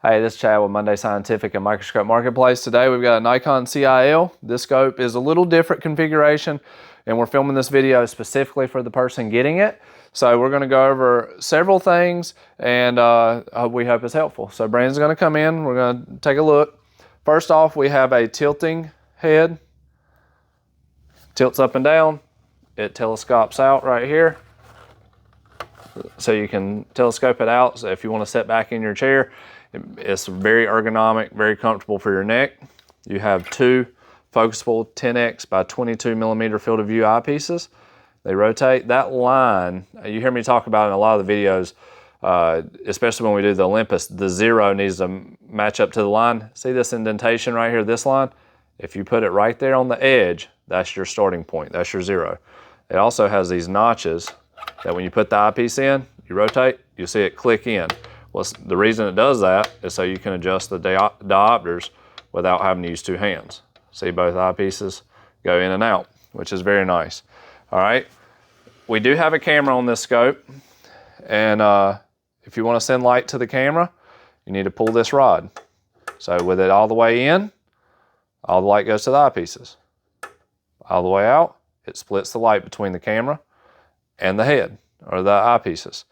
Hey, this is Chad with Munday Scientific and Microscope Marketplace. Today we've got a Nikon CI-L. This scope is a little different configuration, and we're filming this video specifically for the person getting it. So we're going to go over several things, and we hope it's helpful. So Brandon's going to come in. We're going to take a look. First off, we have a tilting head. Tilts up and down. It telescopes out right here. So you can telescope it out. So if you want to sit back in your chair, it's very ergonomic, very comfortable for your neck. You have two focusable 10x by 22 millimeter field of view eyepieces. They rotate. That line, you hear me talk about in a lot of the videos, especially when we do the Olympus, the zero needs to match up to the line. See this indentation right here, this line? If you put it right there on the edge, that's your starting point, that's your zero. It also has these notches that when you put the eyepiece in, you rotate, you see it click in. Well, the reason it does that is so you can adjust the diopters without having to use two hands. See, both eyepieces go in and out, which is very nice. All right, we do have a camera on this scope, and if you want to send light to the camera, you need to pull this rod. So with it all the way in, all the light goes to the eyepieces. All the way out, it splits the light between the camera and the head, or the eyepieces.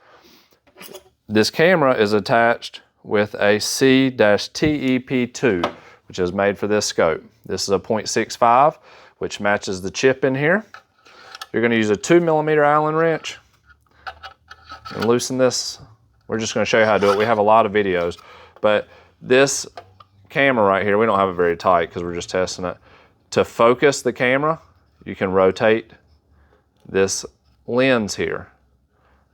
This camera is attached with a C-TEP2, which is made for this scope. This is a 0.65, which matches the chip in here. You're going to use a 2 millimeter Allen wrench and loosen this. We're just going to show you how to do it. We have a lot of videos, but this camera right here, we don't have it very tight because we're just testing it. To focus the camera, you can rotate this lens here.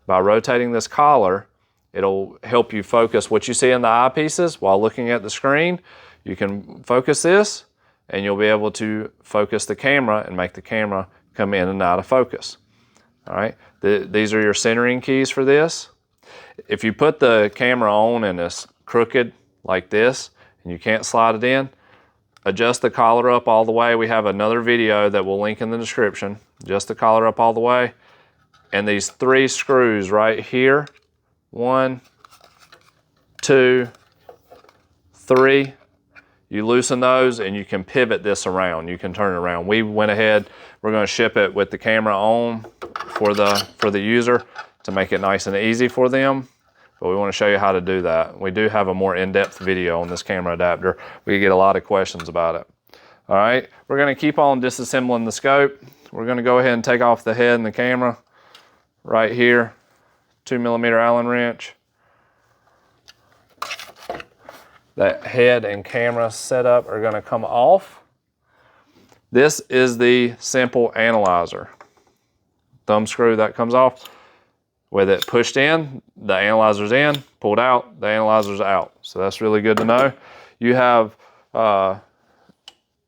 By rotating this collar, it'll help you focus what you see in the eyepieces while looking at the screen. You can focus this, and you'll be able to focus the camera and make the camera come in and out of focus. All right, these are your centering keys for this. If you put the camera on and it's crooked like this, and you can't slide it in, adjust the collar up all the way. We have another video that we'll link in the description. Adjust the collar up all the way. And these three screws right here, 1, 2, 3, you loosen those and you can pivot this around. You can turn it around. We went ahead, we're going to ship it with the camera on for the user to make it nice and easy for them. But we want to show you how to do that. We do have a more in-depth video on this camera adapter. We get a lot of questions about it. All right, we're going to keep on disassembling the scope. We're going to go ahead and take off the head and the camera right here. 2 millimeter Allen wrench. That head and camera setup are going to come off. This is the simple analyzer. Thumb screw that comes off. With it pushed in, the analyzer's in, pulled out, the analyzer's out. So that's really good to know. You have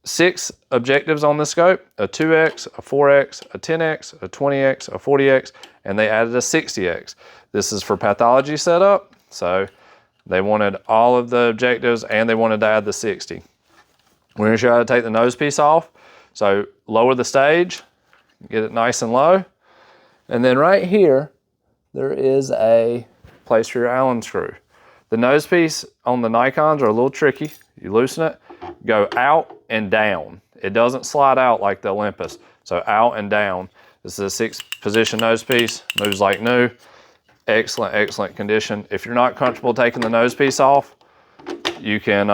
6 objectives on the scope, a 2x, a 4x, a 10x, a 20x, a 40x, and they added a 60x. This is for pathology setup, so they wanted all of the objectives and they wanted to add the 60. We're gonna show you how to take the nose piece off. So lower the stage, get it nice and low, and then right here, there is a place for your Allen screw. The nose piece on the Nikons are a little tricky. You loosen it, go out and down. It doesn't slide out like the Olympus. So out and down. This is a 6-position nose piece, moves like new. Excellent, excellent condition. If you're not comfortable taking the nose piece off, you can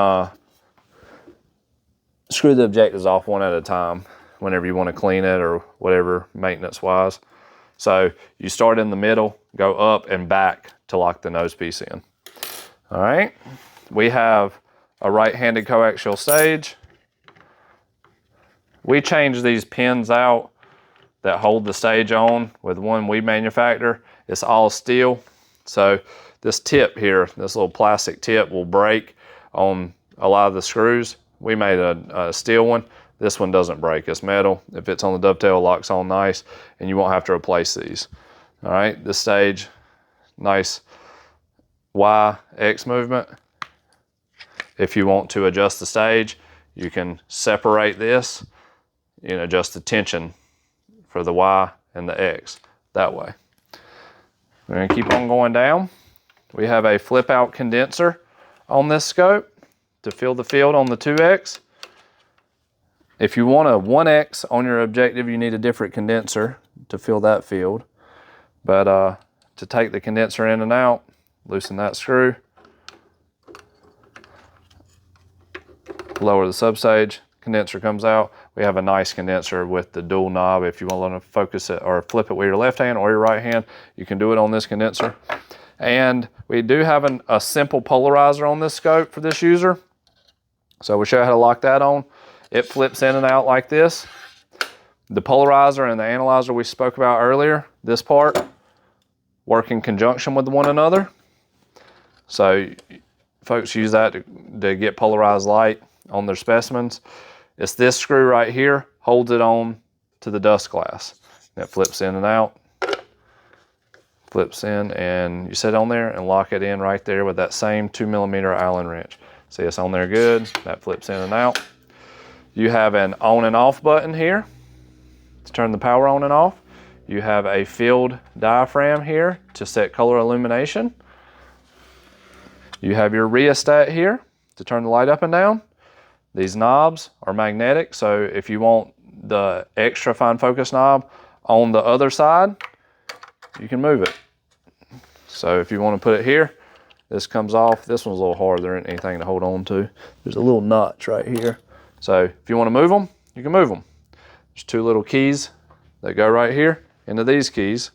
screw the objectives off one at a time whenever you want to clean it or whatever maintenance-wise. So you start in the middle, go up and back to lock the nose piece in. All right, we have a right-handed coaxial stage. We changed these pins out that hold the stage on with one we manufacture. It's all steel. So this tip here, this little plastic tip will break on a lot of the screws. We made a steel one. This one doesn't break, it's metal. If it's on the dovetail, it locks on nice and you won't have to replace these. All right, this stage, nice Y, X movement. If you want to adjust the stage, you can separate this and adjust the tension for the Y and the X that way. We're gonna keep on going down. We have a flip out condenser on this scope to fill the field on the 2X. If you want a 1X on your objective, you need a different condenser to fill that field. But to take the condenser in and out, loosen that screw, lower the substage, condenser comes out. We have a nice condenser with the dual knob. If you want to focus it or flip it with your left hand or your right hand, you can do it on this condenser. And we do have a simple polarizer on this scope for this user. So we'll show you how to lock that on. It flips in and out like this. The polarizer and the analyzer we spoke about earlier, this part, work in conjunction with one another. So folks use that to get polarized light on their specimens. It's this screw right here holds it on to the dust glass. That flips in and out, flips in, and you sit on there and lock it in right there with that same 2mm Allen wrench. See, it's on there good. That flips in and out. You have an on and off button here to turn the power on and off. You have a field diaphragm here to set color illumination. You have your rheostat here to turn the light up and down. These knobs are magnetic, so if you want the extra fine focus knob on the other side, you can move it. So if you want to put it here, this comes off. This one's a little harder. There isn't anything to hold on to. There's a little notch right here. So if you want to move them, you can move them. There's two little keys that go right here into these keys,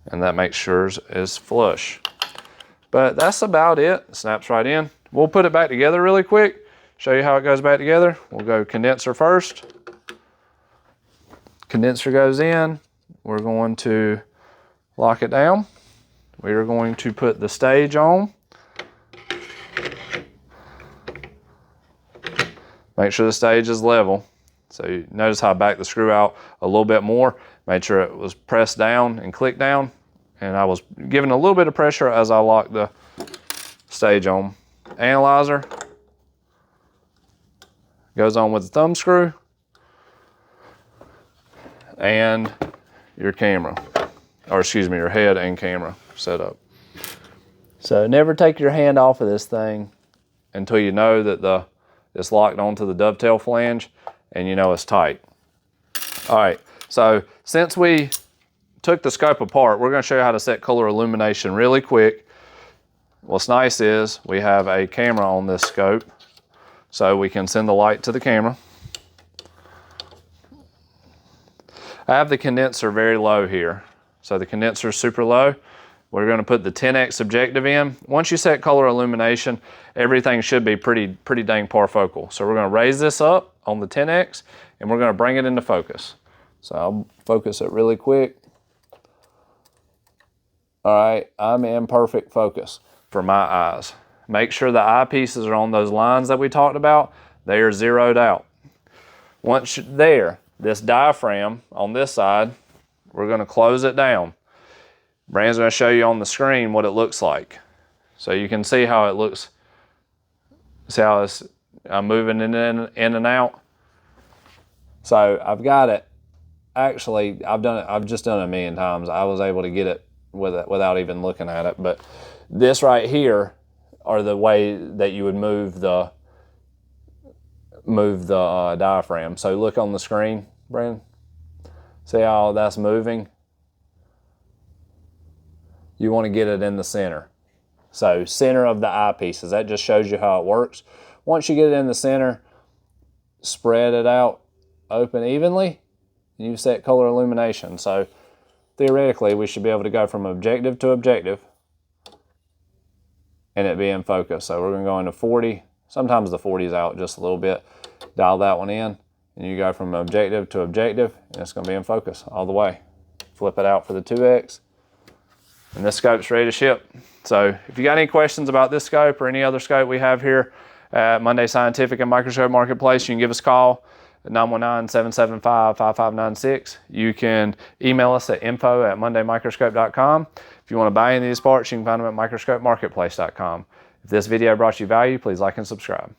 and that makes sure it's flush. But that's about it. It snaps right in. We'll put it back together really quick, show you how it goes back together. We'll go condenser first. Condenser goes in. We're going to lock it down. We are going to put the stage on. Make sure the stage is level. So you notice how I backed the screw out a little bit more. Made sure it was pressed down and clicked down. And I was giving a little bit of pressure as I locked the stage on. Analyzer goes on with the thumb screw. And your camera, or excuse me, your head and camera setup. So never take your hand off of this thing until you know that it's locked onto the dovetail flange and you know it's tight. All right, so since we took the scope apart, we're going to show you how to set color illumination really quick. What's nice is we have a camera on this scope, so we can send the light to the camera. I have the condenser very low here. So the condenser is super low. We're going to put the 10x objective in. Once you set color illumination, everything should be pretty dang parfocal. So we're going to raise this up on the 10x and we're going to bring it into focus. So I'll focus it really quick. All right, I'm in perfect focus for my eyes. Make sure the eyepieces are on those lines that we talked about. They are zeroed out. Once you're there, this diaphragm on this side, we're going to close it down. Brandon's going to show you on the screen what it looks like. So you can see how it looks. See how I'm moving in and out. So I've got it. Actually, I've just done it a million times. I was able to get it without even looking at it. But this right here are the way that you would move the diaphragm. So look on the screen, Brandon. See how that's moving? You want to get it in the center. So center of the eyepieces. That just shows you how it works. Once you get it in the center, spread it out, open evenly, and you've set color illumination. So theoretically, we should be able to go from objective to objective and it be in focus. So we're going to go into 40. Sometimes the 40 is out just a little bit. Dial that one in, and you go from objective to objective, and it's going to be in focus all the way. Flip it out for the 2X, and this scope's ready to ship. So if you got any questions about this scope or any other scope we have here at Munday Scientific and Microscope Marketplace, you can give us a call at 919-775-5596. You can email us at info@mundaymicroscope.com. If you want to buy any of these parts, you can find them at microscopemarketplace.com. If this video brought you value, please like and subscribe.